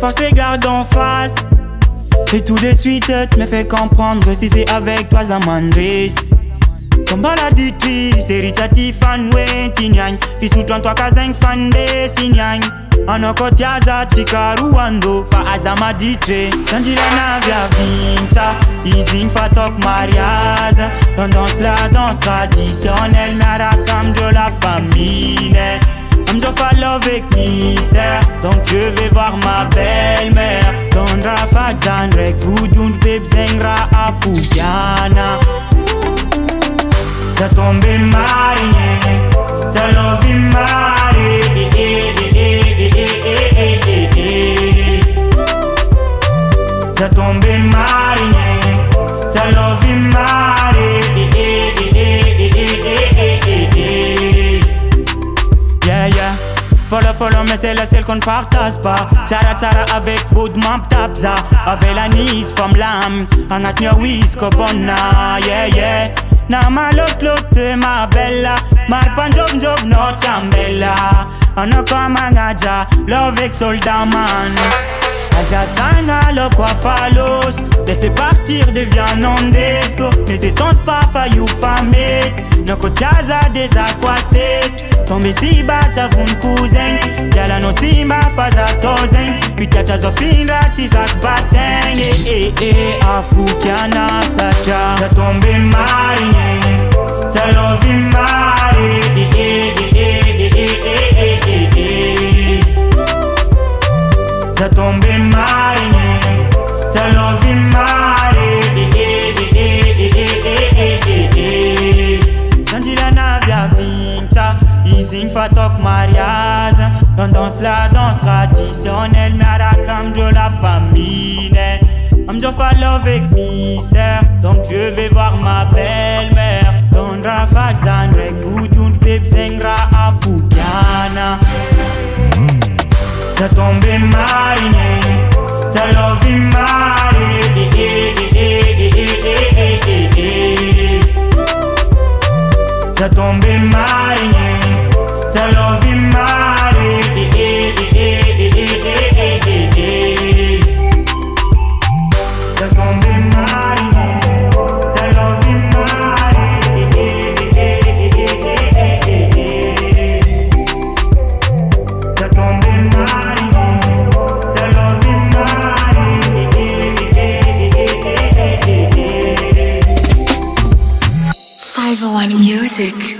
force les garde en face. Et tout de suite tu me fais comprendre que si c'est avec toi ça m'endresse. Comme baladitrice, Eritati fan we tinyang. Fisu 33 kazeng fan de sinyang. Anokotiaza chikaruando fa azama ditre. Sanjira na via vinta, izing fatok mariage. On danse la danse traditionnelle, marakam de la famille. I'm just a love avec mystère, donc je vais voir ma belle-mère. Dondra fadzan rek voudun beb zengra afugiana. Ça tombe marié, ça love marié. Ça tombe marié, ça love marié. Yeah, yeah. Follow, mais c'est la seule qu'on ne partage pas. Tsara avec food map tapza. Avec la nice, femme l'âme. En atnio whisko bonna, yeah, yeah. Na malot ma bella. Marpan job no chambella. Anoko mangaja, love avec soldat man. Asia sanga lo quoi falos. Laissez partir devient non desco. N'était sans pas faillu famet. Noko tiaza des aquasecs. Tombe si bat sa vun cousin. Yala no simba faza tozen. Pitacha zo finra chizak bateng. Afukiana sacha. Ça tombe marine. Ça love marine. Ça tombe marine. Ça love marine. Sanjila na via vinta. Izing fatok mariage. On danse la danse traditionnelle, marakam de la famille. I'm just a love avec mystère, donc je vais voir ma belle-mère. Dondra fadzan rek voudun beb zengra afugiana. Ça tombe marié, ça love marié. Ça tombe marié, ça love marié. Ça tombe marié, ça love marié. Ça tombe marié, ça love marié. 501 Music.